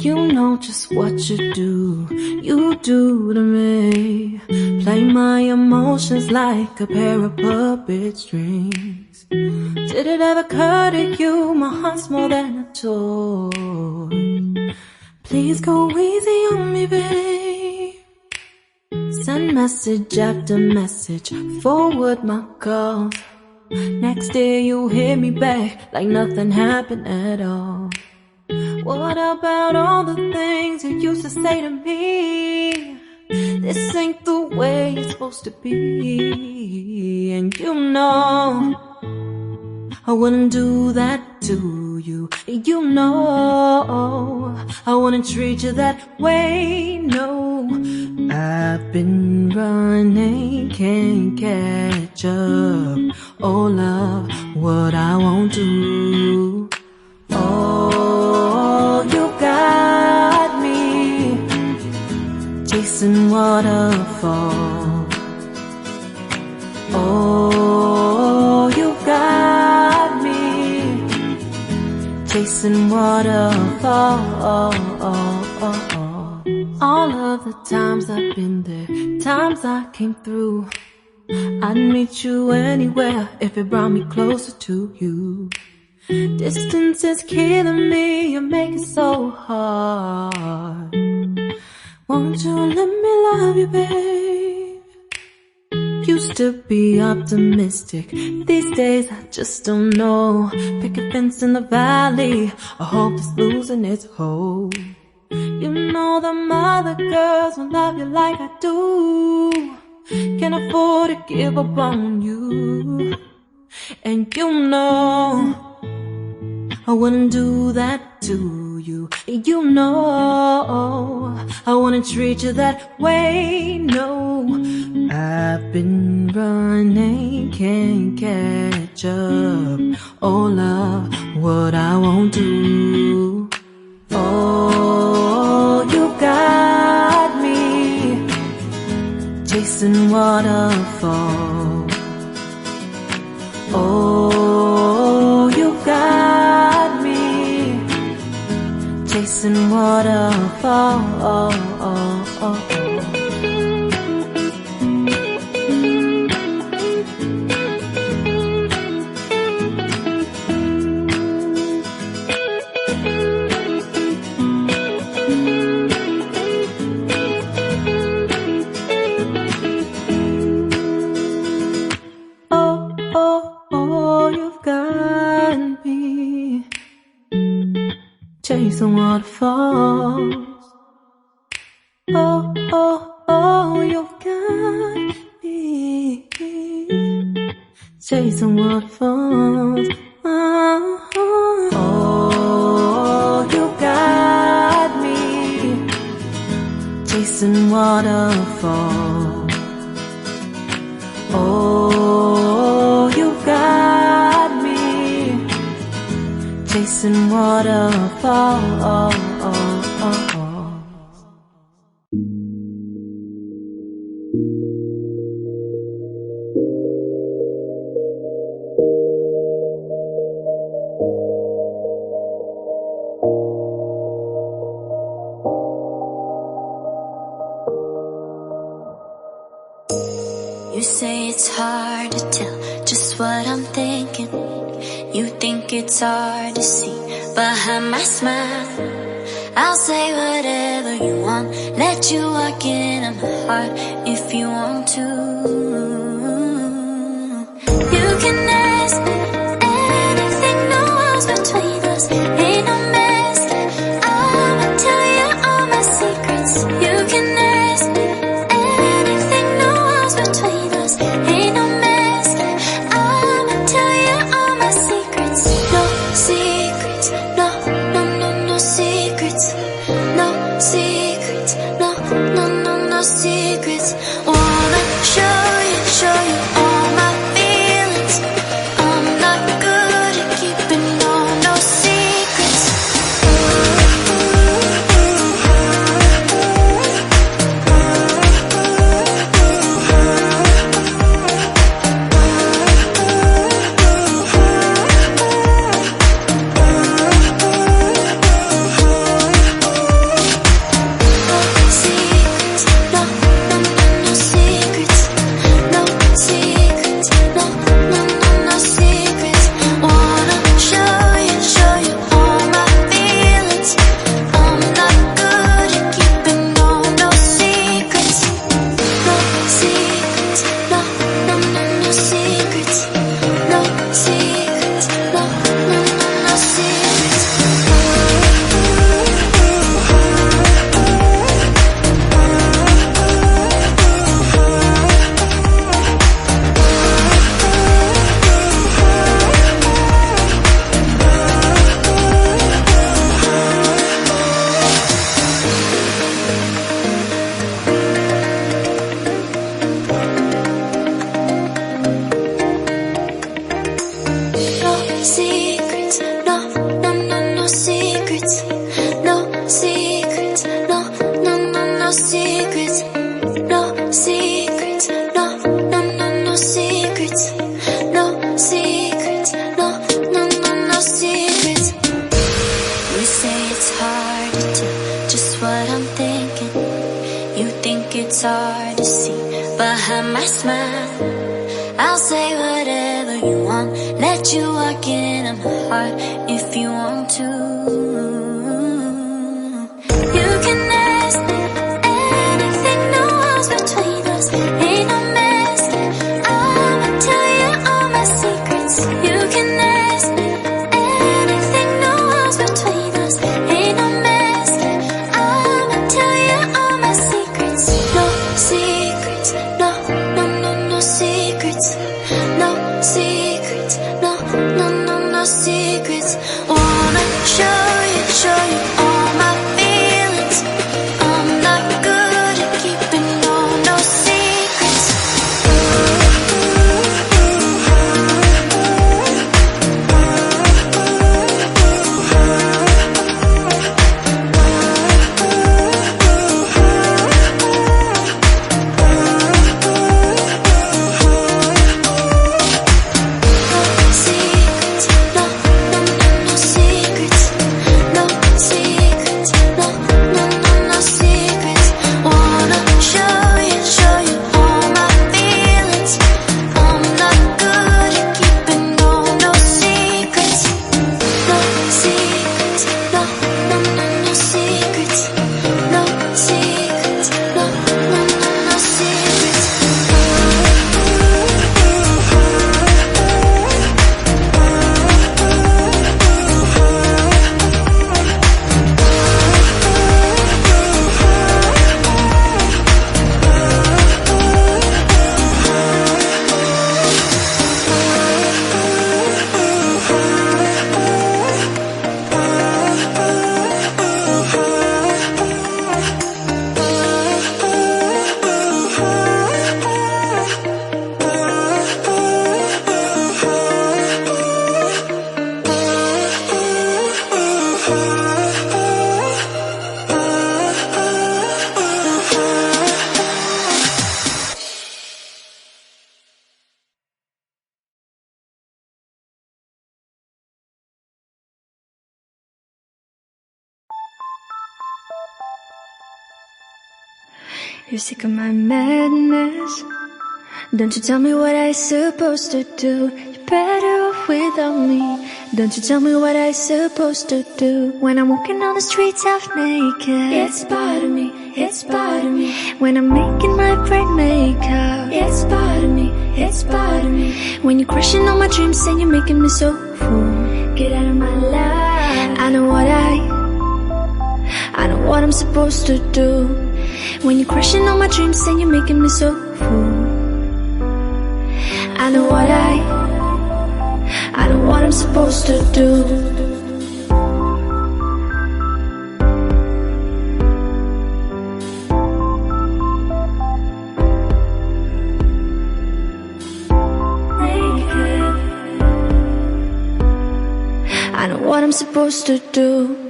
You know just what you do to me. Play my emotions like a pair of puppet strings. Did it ever occur to you my heart's more than a toy? Please go easy on me, babe. Send message after message, forward my calls. Next day you hit me back like nothing happened at all. What about all the things you used to say to me? This ain't the way it's supposed to be. And you know I wouldn't do that to you. You know I wouldn't treat you that way, no. I've been running, can't catch up. Oh love, what I won't do. Oh, you got me chasing waterfalls. Oh, you got me chasing waterfalls. All of the times I've been there, times I came through, I'd meet you anywhere if it brought me closer to you. Distance is killing me, you make it so hard. Won't you let me love you, babe? Used to be optimistic, these days I just don't know. Pick a fence in the valley, I hope it's losing its hold. You know them other girls won't love you like I do. Can't afford to give up on you. And you know I wouldn't do that to you. You know I wouldn't treat you that way, no. I've been running, can't catch up. Oh love, what I won't do. Oh, you got me chasing waterfalls. Oh, you got me chasing waterfalls. Chasing waterfalls. Oh, oh, oh, you've got me chasing waterfalls. Oh, oh, you got me chasing waterfalls. Oh, you got me chasing waterfalls. You say it's hard to tell just what I'm thinking. You think it's hard to see behind my smile. I'll say whatever you want, let you walk into my heart if you want to. You can ask anything, no walls between us, ain't no mess. I'ma tell you all my secrets. You can ask anything, no walls between us, ain't no mess. I'ma tell you all my secrets. No secrets, no, no, no, no secrets. No secrets, no, no, no, no secrets. Wanna show you secrets, no, no, no, no secrets, no secrets, no, no, no, no secrets, no secrets, no, no, no, no secrets, no secrets, no, no, no, no secrets. You say it's hard to tell just what I'm thinking. You think it's hard to see behind my smile. I'll say whatever you want, let you walk into my heart if you want to. You can ask me anything, no walls between us, ain't no mask. I'ma tell you all my secrets. You can ask me anything, no walls between us, ain't no mask. I'ma tell you all my secrets. No secrets, no, no, no, no secrets. No secrets, no, no, no, no secrets. Wanna show you all my feelings. I'm not good at keeping no secrets. You're sick of my madness. Don't you tell me what I supposed to do. You're better off without me. Don't you tell me what I supposed to do. When I'm walking on the streets half naked, it's part of me, it's part of me. When I'm making my brain makeup, it's part of me, it's part of me. When you're crushing on my dreams and you're making me so full, get out of my life. I know what I'm supposed to do. When you're crushing on my dreams and you're making me so full, I know what I'm supposed to do. I know what I'm supposed to do.